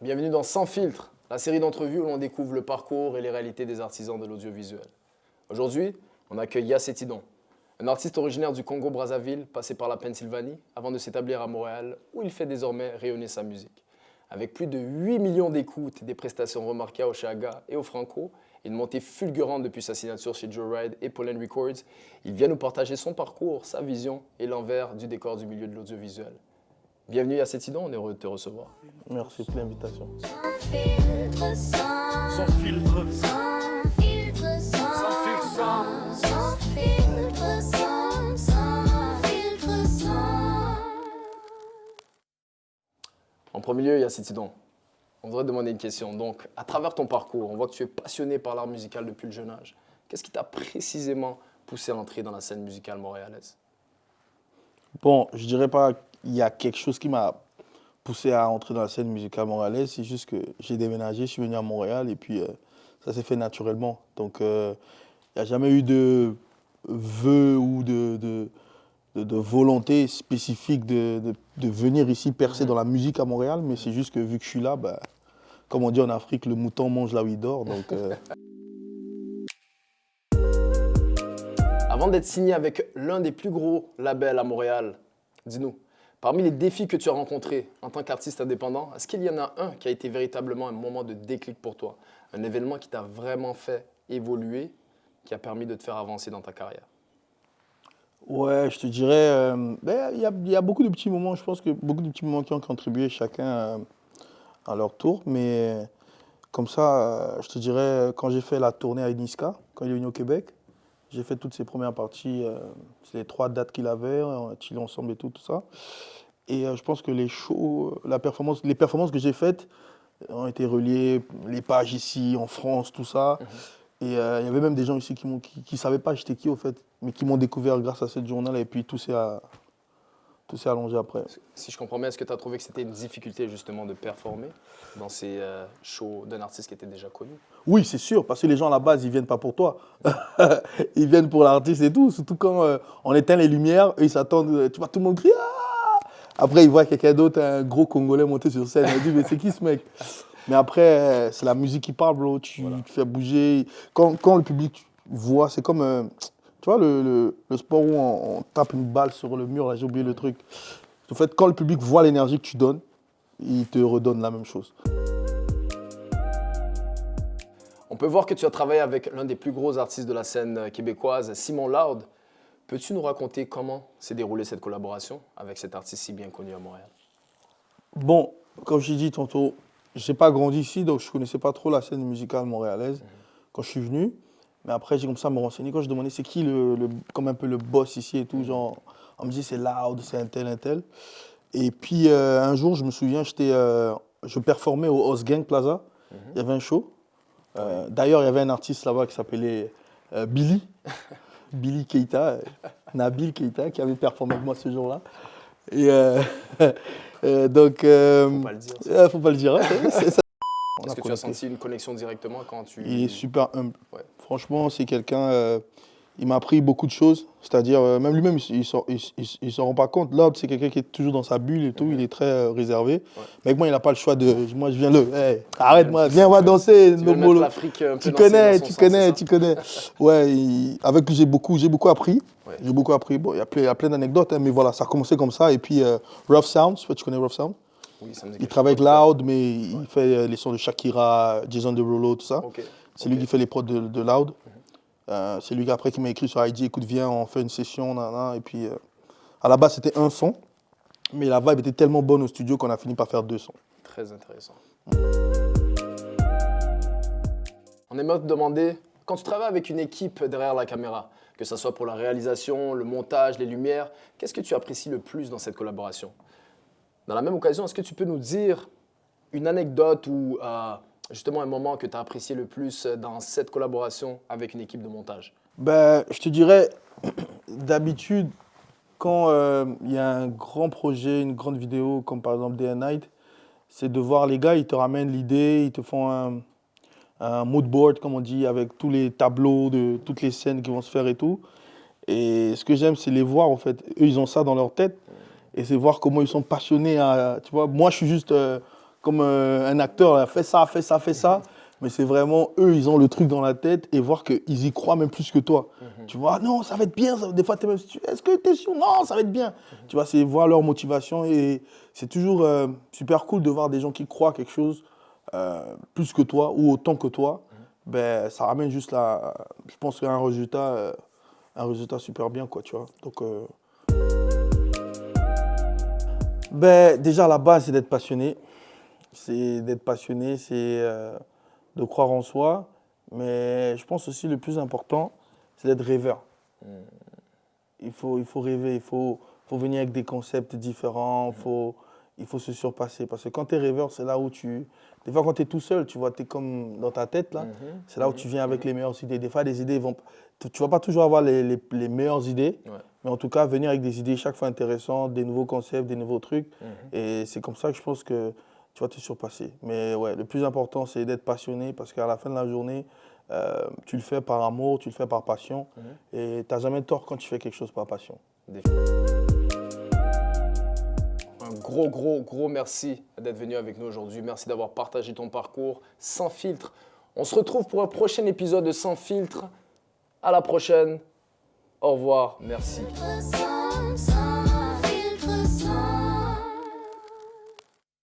Bienvenue dans Sans filtre, la série d'entrevues où l'on découvre le parcours et les réalités des artisans de l'audiovisuel. Aujourd'hui, on accueille Yassé Tidon, un artiste originaire du Congo-Brazzaville, passé par la Pennsylvanie, avant de s'établir à Montréal, où il fait désormais rayonner sa musique. Avec plus de 8 millions d'écoutes et des prestations remarquées au Oshaga et au Franco, et une montée fulgurante depuis sa signature chez Joe Ride et Pollen Records, il vient nous partager son parcours, sa vision et l'envers du décor du milieu de l'audiovisuel. Bienvenue Yassé Tidon, on est heureux de te recevoir. Merci pour l'invitation. Sans filtre, sans filtre, filtre, sans filtre, sans filtre, sans. En premier lieu, Yassé Tidon, on voudrait te demander une question. Donc, à travers ton parcours, on voit que tu es passionné par l'art musical depuis le jeune âge. Qu'est-ce qui t'a précisément poussé à entrer dans la scène musicale montréalaise? Bon, je dirais pas qu'il y a quelque chose qui m'a poussé à entrer dans la scène musicale montréalaise. C'est juste que j'ai déménagé, je suis venu à Montréal et puis ça s'est fait naturellement. Donc, il n'y a jamais eu de vœu ou de volonté spécifique de venir ici percer dans la musique à Montréal. Mais c'est juste que vu que je suis là, bah, comme on dit en Afrique, le mouton mange là où il dort. Donc, Avant d'être signé avec l'un des plus gros labels à Montréal, dis-nous, parmi les défis que tu as rencontrés en tant qu'artiste indépendant, est-ce qu'il y en a un qui a été véritablement un moment de déclic pour toi? Un événement qui t'a vraiment fait évoluer, qui a permis de te faire avancer dans ta carrière? ouais, je te dirais, il y a beaucoup de petits moments, je pense que beaucoup de petits moments qui ont contribué chacun à leur tour. Mais comme ça, je te dirais, quand j'ai fait la tournée à Niska, quand il est venu au Québec, j'ai fait toutes ses premières parties, c'est les 3 dates qu'il avait, on a chillé ensemble et tout, tout ça. Et je pense que les shows, les performances que j'ai faites ont été reliées, les pages ici, en France, tout ça. Et il y avait même des gens ici qui savaient pas j'étais qui au fait, mais qui m'ont découvert grâce à cette journée-là. Et puis tout s'est allongé après. Si je comprends bien, est-ce que tu as trouvé que c'était une difficulté justement de performer dans ces shows d'un artiste qui était déjà connu? Oui, c'est sûr, parce que les gens à la base, ils viennent pas pour toi. Ils viennent pour l'artiste et tout. Surtout quand on éteint les lumières, eux, ils s'attendent, tu vois, tout le monde crie. Ah. Après, ils voient quelqu'un d'autre, un gros Congolais monter sur scène. Ils disent, mais c'est qui ce mec? Mais après, c'est la musique qui parle, bro. Tu te fais bouger. Quand le public voit, c'est comme, tu vois, le sport où on tape une balle sur le mur, là, j'ai oublié le truc. En fait, quand le public voit l'énergie que tu donnes, il te redonne la même chose. On peut voir que tu as travaillé avec l'un des plus gros artistes de la scène québécoise, Simon Loud. Peux-tu nous raconter comment s'est déroulée cette collaboration avec cet artiste si bien connu à Montréal? Bon, comme je l'ai dit tantôt, je n'ai pas grandi ici, donc je ne connaissais pas trop la scène musicale montréalaise quand je suis venu. Mais après, j'ai commencé à me renseigner. Quand je demandais c'est qui comme un peu le boss ici et tout, genre, on me dit c'est Loud, c'est un tel, un tel. Et puis un jour, je me souviens, je performais au Osgang Plaza. Il y avait un show. D'ailleurs, il y avait un artiste là-bas qui s'appelait Billy. Billy Keita, Nabil Keita, qui avait performé avec moi ce jour-là. Et donc. Faut pas le dire. Ça. Faut pas le dire. Hein, Est-ce que tu as senti une connexion directement quand tu... Il est super humble. Ouais. Franchement, c'est quelqu'un. Il m'a appris beaucoup de choses. C'est-à-dire, même lui-même, il ne s'en rend pas compte. Loud, c'est quelqu'un qui est toujours dans sa bulle et tout. Il est très réservé. Ouais. Mais avec moi, il n'a pas le choix de. Moi, je viens hey, arrête-moi, viens, on va danser. Tu veux mettre l'Afrique un peu tu connais. Ouais, avec lui, j'ai beaucoup appris. Ouais. J'ai beaucoup appris. Bon, il y a plein d'anecdotes, hein, mais voilà, ça a commencé comme ça. Et puis, Rough Sound, tu connais Rough Sound? Oui, ça me dit il travaille avec Loud, mais il fait les sons de Shakira, Jason Derulo, tout ça. Okay. C'est lui qui fait les prods de Loud. C'est lui après qui m'a écrit sur IG, écoute, viens, on fait une session, et puis à la base c'était un son, mais la vibe était tellement bonne au studio qu'on a fini par faire 2 sons. Très intéressant. On aimerait te demander, quand tu travailles avec une équipe derrière la caméra, que ce soit pour la réalisation, le montage, les lumières, qu'est-ce que tu apprécies le plus dans cette collaboration? Dans la même occasion, est-ce que tu peux nous dire une anecdote ou justement un moment que tu as apprécié le plus dans cette collaboration avec une équipe de montage? Je te dirais, d'habitude, quand il y a un grand projet, une grande vidéo, comme par exemple Day and Night, c'est de voir les gars, ils te ramènent l'idée, ils te font un mood board, comme on dit, avec tous les tableaux de toutes les scènes qui vont se faire et tout. Et ce que j'aime, c'est les voir, en fait. Eux, ils ont ça dans leur tête. Et c'est voir comment ils sont passionnés. Tu vois, moi, je suis juste... comme un acteur, là, fais ça, fais ça, fais ça. Mais c'est vraiment, eux, ils ont le truc dans la tête et voir qu'ils y croient même plus que toi. Tu vois, non, ça va être bien. Des fois, t'es même, est-ce que tu es sûr? Non, ça va être bien. Tu vois, c'est voir leur motivation et c'est toujours super cool de voir des gens qui croient quelque chose plus que toi ou autant que toi. Ben, ça ramène juste là, je pense, un résultat super bien, quoi, tu vois. Donc, ben, déjà, la base, c'est d'être passionné. C'est d'être passionné, c'est de croire en soi. Mais je pense aussi le plus important, c'est d'être rêveur. Il faut rêver, faut venir avec des concepts différents, il faut se surpasser. Parce que quand tu es rêveur, c'est là où tu... Des fois, quand tu es tout seul, tu vois, tu es comme dans ta tête, là. C'est là où tu viens avec les meilleures idées. Des fois, les idées vont... Tu vas pas toujours avoir les meilleures idées, Ouais. mais en tout cas, venir avec des idées chaque fois intéressantes, des nouveaux concepts, des nouveaux trucs. Et c'est comme ça que je pense que tu vas te surpasser. Mais ouais, le plus important, c'est d'être passionné parce qu'à la fin de la journée, tu le fais par amour, tu le fais par passion. Et tu n'as jamais tort quand tu fais quelque chose par passion. Un gros merci d'être venu avec nous aujourd'hui. Merci d'avoir partagé ton parcours sans filtre. On se retrouve pour un prochain épisode de Sans filtre. À la prochaine. Au revoir. Merci. Sans